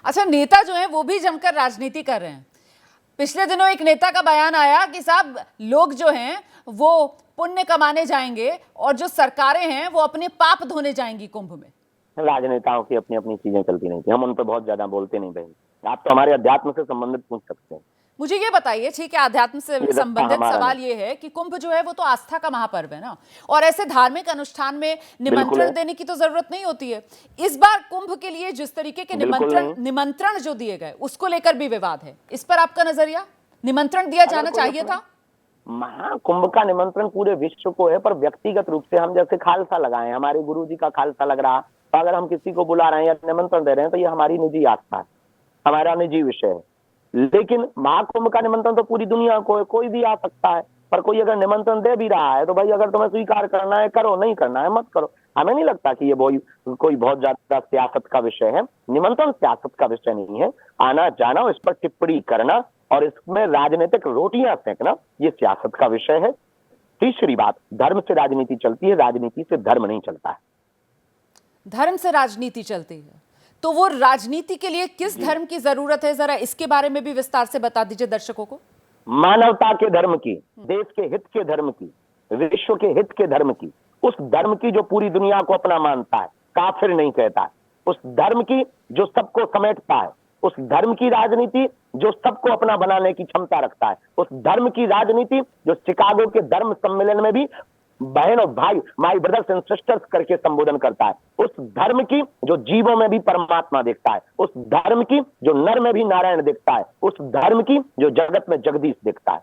अच्छा, नेता जो है वो भी जमकर राजनीति कर रहे हैं। पिछले दिनों एक नेता का बयान आया कि साहब लोग जो हैं वो पुण्य कमाने जाएंगे और जो सरकारें हैं वो अपने पाप धोने जाएंगी कुंभ में। राजनेताओं की अपनी अपनी चीजें चलती नहीं थी, हम उन पर बहुत ज्यादा बोलते नहीं बहन। आप तो हमारे अध्यात्म से संबंधित पूछ सकते हैं। मुझे ये बताइए, ठीक है, अध्यात्म से ये रस्ता संबंधित हमारा सवाल नहीं। ये है कि कुंभ जो है वो तो आस्था का महापर्व है ना, और ऐसे धार्मिक अनुष्ठान में बिल्कुल निमंत्रण है, देने की तो जरूरत नहीं होती है। इस बार कुंभ के लिए जिस तरीके के बिल्कुल नहीं। निमंत्रण जो दिए गए उसको लेकर भी विवाद है। इस पर आपका नजरिया? निमंत्रण दिया जाना चाहिए था? महाकुंभ का निमंत्रण पूरे विश्व को है, पर व्यक्तिगत रूप से हम जैसे खालसा लगाए, हमारे गुरु जी का खालसा लग रहा, तो अगर हम किसी को बुला रहे हैं या निमंत्रण दे रहे हैं तो ये हमारी निजी आस्था है, हमारा निजी विषय है। लेकिन महाकुंभ का निमंत्रण तो पूरी दुनिया को है, कोई भी आ सकता है। पर कोई अगर निमंत्रण दे भी रहा है तो भाई अगर तुम्हें स्वीकार करना है करो, नहीं करना है मत करो। हमें नहीं लगता कि ये कोई बहुत ज्यादा सियासत का विषय है। निमंत्रण सियासत का विषय नहीं है। आना जाना, इस पर टिप्पणी करना और इसमें राजनीतिक रोटियां सेकना, ये सियासत का विषय है। तीसरी बात, धर्म से राजनीति चलती है, राजनीति से धर्म नहीं चलता है। धर्म से राजनीति चलती है तो वो राजनीति के लिए किस धर्म की जरूरत है, जरा इसके बारे में भी विस्तार से बता दीजिए दर्शकों को। मानवता के धर्म की, देश के हित के धर्म की, विश्व के हित के धर्म की, उस धर्म की जो पूरी दुनिया को अपना मानता है, काफिर नहीं कहता है, उस धर्म की जो सबको समेटता है, उस धर्म की राजनीति जो सबको अपना बनाने की क्षमता रखता है, उस धर्म की राजनीति जो शिकागो के धर्म सम्मेलन में भी बहन और भाई, माई ब्रदर्स एंड सिस्टर्स करके संबोधन करता है, उस धर्म की जो जीवों में भी परमात्मा देखता है, उस धर्म की जो नर में भी नारायण देखता है, उस धर्म की जो जगत में जगदीश देखता है।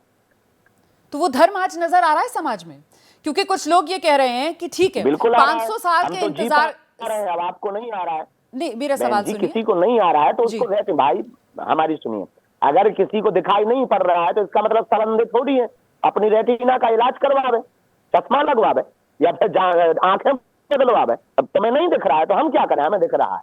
तो वो धर्म आज नजर आ रहा है समाज में? क्योंकि कुछ लोग ये कह रहे हैं कि ठीक है, बिल्कुल 500 साल के इंतजार। अब आपको नहीं आ रहा है? नहीं, मेरा सवाल सुनिए। किसी को नहीं आ रहा है तो उसको कहते भाई हमारी सुनिए, अगर किसी को दिखाई नहीं पड़ रहा है तो इसका मतलब संबंधी थोड़ी है। अपनी रेटिना का इलाज करवावे, चश्मा लगवावे या फिर आंखें बदलवावे। अब तुम्हें नहीं दिख रहा है तो हम क्या करें, हमें दिख रहा है।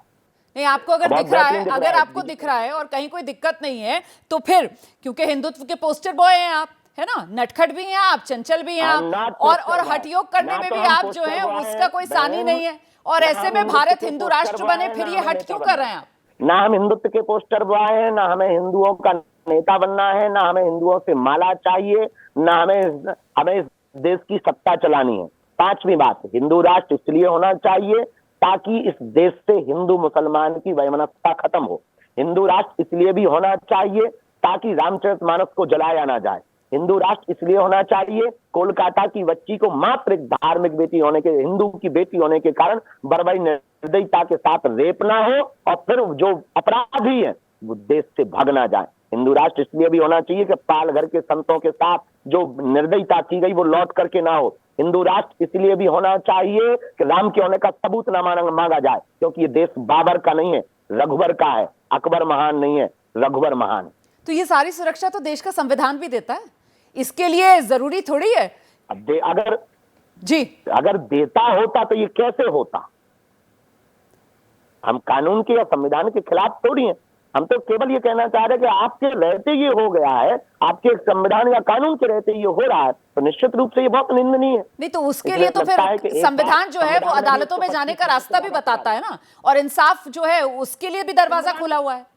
नहीं, आपको अगर दिख रहा है, अगर आपको दिख रहा है और कहीं कोई दिक्कत नहीं है तो फिर, क्योंकि हिंदुत्व के पोस्टर बॉय हैं आप, है ना, नटखट भी हैं आप, चंचल भी हैं आप, और हठयोग करने में भी आप जो है उसका कोई सानी नहीं है। और ऐसे में भारत हिंदू राष्ट्र बने, फिर ये हट क्यों कर रहे हैं आप? ना हम हिंदुत्व के पोस्टर बॉय हैं, ना हमें हिंदुओं का नेता बनना है, ना हमें हिंदुओं से माला चाहिए, ना हमें इस देश की सत्ता चलानी है। पांचवी बात, हिंदू राष्ट्र इसलिए होना चाहिए ताकि इस देश से हिंदू मुसलमान की वैमनस्यता खत्म हो। हिंदू राष्ट्र इसलिए भी होना चाहिए ताकि रामचरितमानस को जलाया ना जाए। हिंदू राष्ट्र इसलिए होना चाहिए कोलकाता की बच्ची को मात्र एक धार्मिक बेटी होने के, हिंदू की बेटी होने के कारण बर्बरी निर्दयता के साथ रेप ना हो और फिर जो अपराधी है वो देश से भाग ना जाए। हिंदू राष्ट्र इसलिए भी होना चाहिए कि पालघर के संतों के साथ जो निर्दयता की गई वो लौट करके ना हो। हिंदू राष्ट्र इसलिए भी होना चाहिए कि राम के होने का सबूत ना मांगा जाए, क्योंकि ये देश बाबर का नहीं है, रघुवर का है। अकबर महान नहीं है, रघुवर महान। तो ये सारी सुरक्षा तो देश का संविधान भी देता है, इसके लिए जरूरी थोड़ी है। अगर देता होता तो ये कैसे होता? हम कानून के या संविधान के खिलाफ थोड़ी हैं। हम तो केवल ये कहना चाह रहे हैं कि आपके रहते ये हो गया है, आपके संविधान या कानून के रहते ये हो रहा है, तो निश्चित रूप से ये बहुत निंदनीय है। नहीं तो उसके लिए तो फिर संविधान जो है वो अदालतों में जाने का रास्ता भी बताता है ना, और इंसाफ जो है उसके लिए भी दरवाजा खुला हुआ है।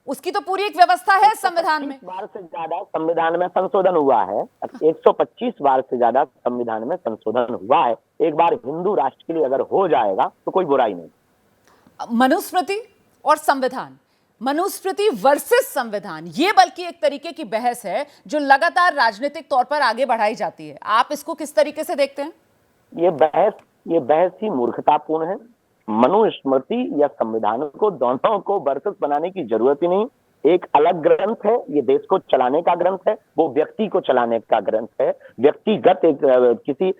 उसकी तो पूरी एक व्यवस्था है संविधान में। 125 बार से ज्यादा संविधान में संशोधन हुआ है, 125 बार से ज्यादा संविधान में संशोधन हुआ है। एक बार हिंदू राष्ट्र के लिए अगर हो जाएगा तो कोई बुराई नहीं। मनुस्मृति और संविधान, मनुस्मृति वर्सेस संविधान, ये बल्कि एक तरीके की बहस है जो लगातार राजनीतिक तौर पर आगे बढ़ाई जाती है। आप इसको किस तरीके से देखते हैं? ये बहस ही मूर्खतापूर्ण है। मनुस्मृति या संविधान को, दोनों को वर्सेस बनाने की जरूरत ही नहीं। एक अलग ग्रंथ है, ये देश को चलाने का ग्रंथ है, वो व्यक्ति को चलाने का ग्रंथ है। व्यक्तिगत एक किसी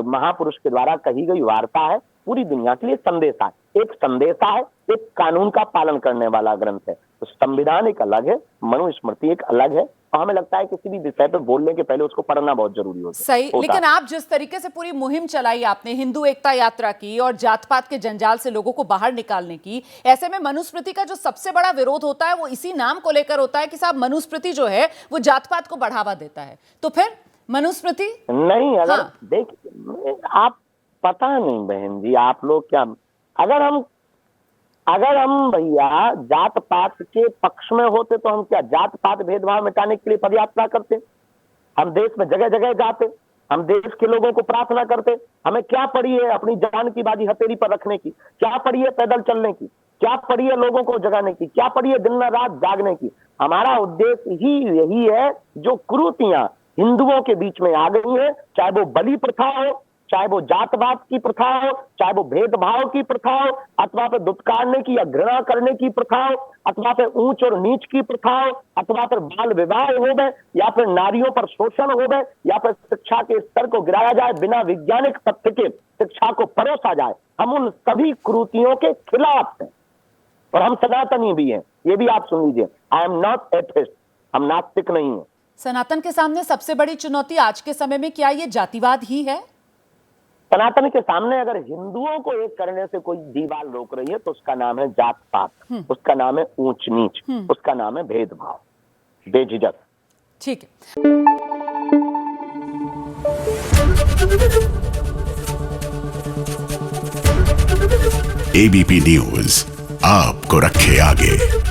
महापुरुष के द्वारा कही गई वार्ता है, पूरी दुनिया के लिए संदेशा है। एक संदेशा है, एक कानून का पालन करने वाला ग्रंथ है। तो संविधान एक अलग है, मनुस्मृति एक अलग है, और हमें लगता है किसी भी विषय पर बोलने के पहले उसको पढ़ना बहुत जरूरी होता है। सही, लेकिन आप जिस तरीके से पूरी मुहिम चलाई आपने, हिंदू एकता यात्रा की और जात पात के जंजाल से लोगों को बाहर निकालने की, ऐसे में मनुस्मृति का जो सबसे बड़ा विरोध होता है वो इसी नाम को लेकर होता है कि साहब मनुस्मृति जो है वो जात पात को बढ़ावा देता है। तो फिर मनुस्मृति नहीं, अगर देख आप, पता नहीं बहन जी आप लोग क्या, अगर हम अगर हम भैया जात पात के पक्ष में होते तो हम क्या जात पात भेदभाव मिटाने के लिए पदयात्रा करते? हम देश में जगह जगह जाते, हम देश के लोगों को प्रार्थना करते। हमें क्या पड़ी है अपनी जान की बाजी हथेली पर रखने की? क्या पड़ी है पैदल चलने की? क्या पड़ी है लोगों को जगाने की? क्या पड़ी है दिन रात जागने की? हमारा उद्देश्य ही यही है। जो कुरीतियां हिंदुओं के बीच में आ गई है, चाहे वो बलि प्रथा हो, चाहे वो जातवाद की प्रथा हो, चाहे वो भेदभाव की प्रथा हो, अथवा फिर दुत्कारने की या घृणा करने की प्रथा हो, अथवा फिर ऊंच और नीच की प्रथा हो, अथवा फिर बाल विवाह हो गए, या फिर नारियों पर शोषण हो गए, या फिर शिक्षा के स्तर को गिराया जाए, बिना वैज्ञानिक तथ्य के शिक्षा को परोसा जाए, हम उन सभी कुरीतियों के खिलाफ हैं। और हम सनातनी भी हैं, ये भी आप सुन लीजिए। आई एम नॉट एथिस्ट, हम नास्तिक नहीं है। सनातन के सामने सबसे बड़ी चुनौती आज के समय में क्या ये जातिवाद ही है? सनातन के सामने अगर हिंदुओं को एक करने से कोई दीवार रोक रही है तो उसका नाम है जात पात, उसका नाम है ऊंच नीच, उसका नाम है भेदभाव, बेझिझक। ठीक है। एबीपी न्यूज आपको रखे आगे।